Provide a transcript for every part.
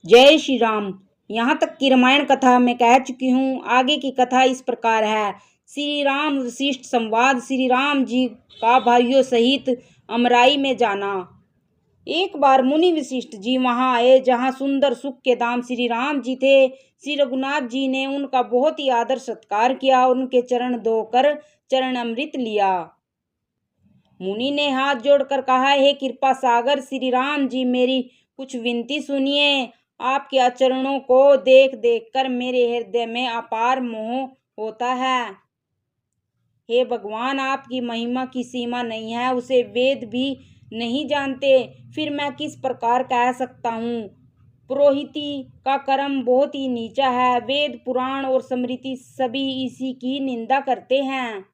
जय श्री राम। यहाँ तक की रामायण कथा मैं कह चुकी हूँ। आगे की कथा इस प्रकार है। श्री राम वशिष्ठ संवाद। श्री राम जी का भाइयों सहित अमराई में जाना। एक बार मुनि वशिष्ठ जी वहां आए जहां सुंदर सुख के धाम श्री राम जी थे। श्री रघुनाथ जी ने उनका बहुत ही आदर सत्कार किया। उनके चरण धोकर चरण अमृत लिया। मुनि ने हाथ जोड़कर कहा, हे कृपा सागर श्री राम जी, मेरी कुछ विनती सुनिए। आपके चरणों को देख देख कर मेरे हृदय में अपार मोह होता है। हे भगवान, आपकी महिमा की सीमा नहीं है, उसे वेद भी नहीं जानते, फिर मैं किस प्रकार कह सकता हूँ। पुरोहिती का कर्म बहुत ही नीचा है। वेद पुराण और स्मृति सभी इसी की निंदा करते हैं।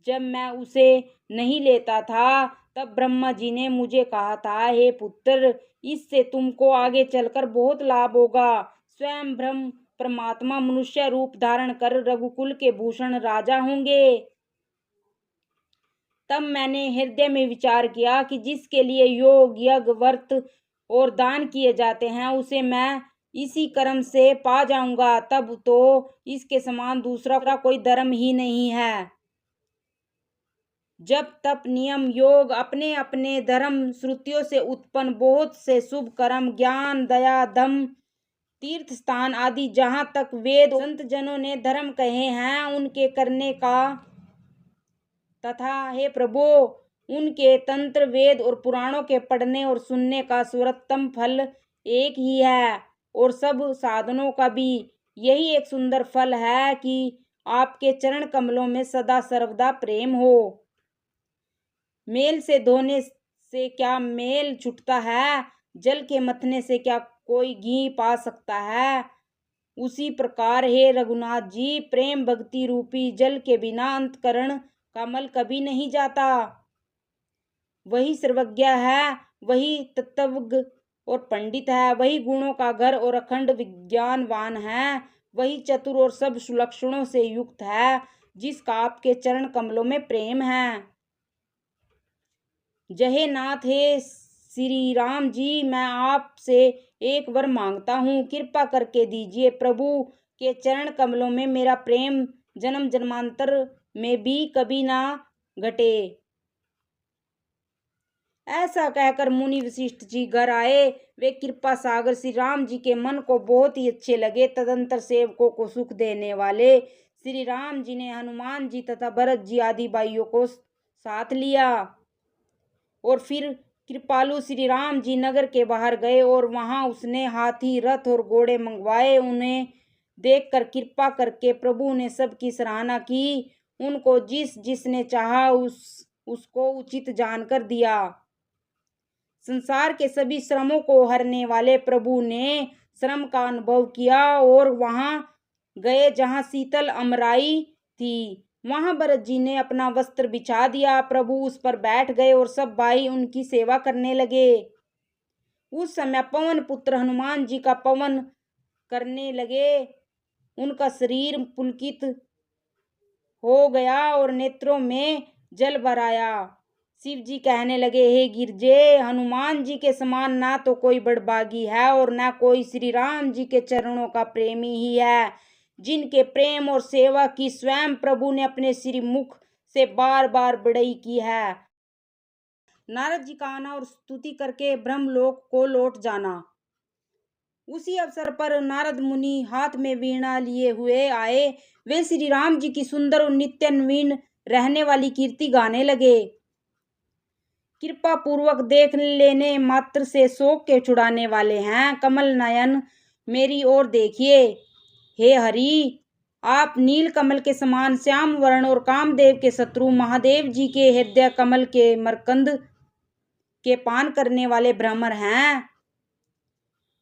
जब मैं उसे नहीं लेता था तब ब्रह्मा जी ने मुझे कहा था, हे पुत्र, इससे तुमको आगे चलकर बहुत लाभ होगा। स्वयं ब्रह्म परमात्मा मनुष्य रूप धारण कर रघुकुल के भूषण राजा होंगे। तब मैंने हृदय में विचार किया कि जिसके लिए योग यज्ञ व्रत और दान किए जाते हैं उसे मैं इसी कर्म से पा जाऊंगा। तब तो इसके समान दूसरा कोई धर्म ही नहीं है। जप तप नियम योग अपने अपने धर्म श्रुतियों से उत्पन्न बहुत से शुभ कर्म, ज्ञान दया दम तीर्थ स्थान आदि जहाँ तक वेद संत जनों ने धर्म कहे हैं उनके करने का तथा हे प्रभु उनके तंत्र वेद और पुराणों के पढ़ने और सुनने का सर्वोत्तम फल एक ही है। और सब साधनों का भी यही एक सुंदर फल है कि आपके चरण कमलों में सदा सर्वदा प्रेम हो। मेल से धोने से क्या मेल छूटता है, जल के मथने से क्या कोई घी पा सकता है। उसी प्रकार हे रघुनाथ जी, प्रेम भक्ति रूपी जल के बिना अंतकरण का मल कभी नहीं जाता। वही सर्वज्ञ है, वही तत्वज्ञ और पंडित है, वही गुणों का घर और अखंड विज्ञानवान है, वही चतुर और सब सुलक्षणों से युक्त है, जिसका आपके चरण कमलों में प्रेम है। जय नाथ, हे श्री राम जी, मैं आपसे एक वर मांगता हूँ, कृपा करके दीजिए। प्रभु के चरण कमलों में मेरा प्रेम जन्म जन्मांतर में भी कभी ना घटे। ऐसा कहकर मुनि वशिष्ठ जी घर आए। वे कृपा सागर श्री राम जी के मन को बहुत ही अच्छे लगे। तदंतर सेवकों को सुख देने वाले श्री राम जी ने हनुमान जी तथा भरत जी आदि भाइयों को साथ लिया और फिर कृपालु श्री राम जी नगर के बाहर गए और वहां उसने हाथी रथ और घोड़े मंगवाए। उन्हें देखकर कृपा करके प्रभु ने सबकी सराहना की। उनको जिसने चाहा उसको उचित जानकर दिया। संसार के सभी श्रमों को हरने वाले प्रभु ने श्रम का अनुभव किया और वहां गए जहां शीतल अमराई थी। वहां भरत जी ने अपना वस्त्र बिछा दिया। प्रभु उस पर बैठ गए और सब भाई उनकी सेवा करने लगे। उस समय पवन पुत्र हनुमान जी का पवन करने लगे। उनका शरीर पुलकित हो गया और नेत्रों में जल भर आया। शिव जी कहने लगे, हे गिरजे, हनुमान जी के समान ना तो कोई बड़भागी है और ना कोई श्री राम जी के चरणों का प्रेमी ही है, जिनके प्रेम और सेवा की स्वयं प्रभु ने अपने श्री मुख से बार बार बड़ाई की है। नारद जी का आना और स्तुति करके ब्रह्मलोक को लौट जाना। उसी अवसर पर नारद मुनि हाथ में वीणा लिए हुए आए। वे श्री राम जी की सुंदर और नित्य नवीन रहने वाली कीर्ति गाने लगे। कृपा पूर्वक देख लेने मात्र से शोक के छुड़ाने वाले हैं। कमल नयन मेरी ओर देखिए। हे हरि, आप नील कमल के समान श्याम वर्ण और कामदेव के शत्रु महादेव जी के हृदय कमल के मरकंद के पान करने वाले भ्रमर हैं।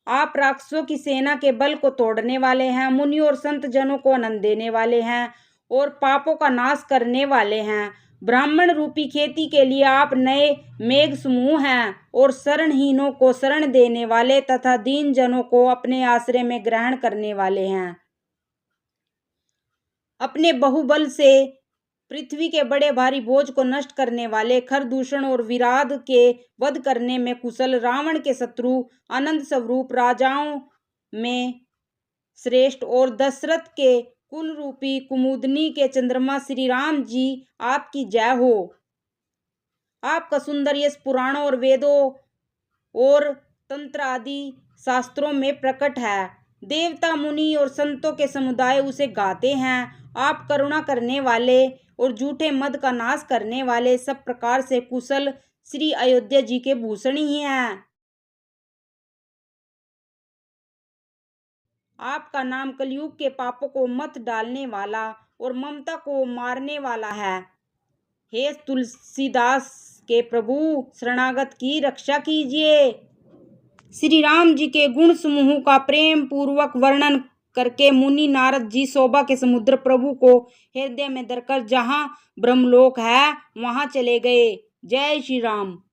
आप राक्षसों की सेना के बल को तोड़ने वाले हैं, मुनि और संत जनों को आनंद देने वाले हैं और पापों का नाश करने वाले हैं। ब्राह्मण रूपी खेती के लिए आप नए मेघ समूह हैं और शरणहीनों को शरण देने वाले तथा दीन जनों को अपने आश्रय में ग्रहण करने वाले हैं। अपने बहुबल से पृथ्वी के बड़े भारी बोझ को नष्ट करने वाले, खरदूषण और विराध के वध करने में कुशल, रावण के शत्रु, आनंद स्वरूप, राजाओं में श्रेष्ठ और दशरथ के कुल रूपी कुमुदनी के चंद्रमा श्री राम जी आपकी जय हो। आपका सुंदर यश पुराणों और वेदों और तंत्र आदि शास्त्रों में प्रकट है। देवता, मुनि और संतों के समुदाय उसे गाते हैं। आप करुणा करने वाले और झूठे मद का नाश करने वाले, सब प्रकार से कुशल श्री अयोध्या जी के भूषण ही हैं। आपका नाम कलयुग के पापों को मत डालने वाला और ममता को मारने वाला है। हे तुलसीदास के प्रभु, शरणागत की रक्षा कीजिए। श्री राम जी के गुण समूह का प्रेम पूर्वक वर्णन करके मुनि नारद जी शोभा के समुद्र प्रभु को हृदय में धरकर जहाँ ब्रह्मलोक है वहां चले गए। जय श्री राम।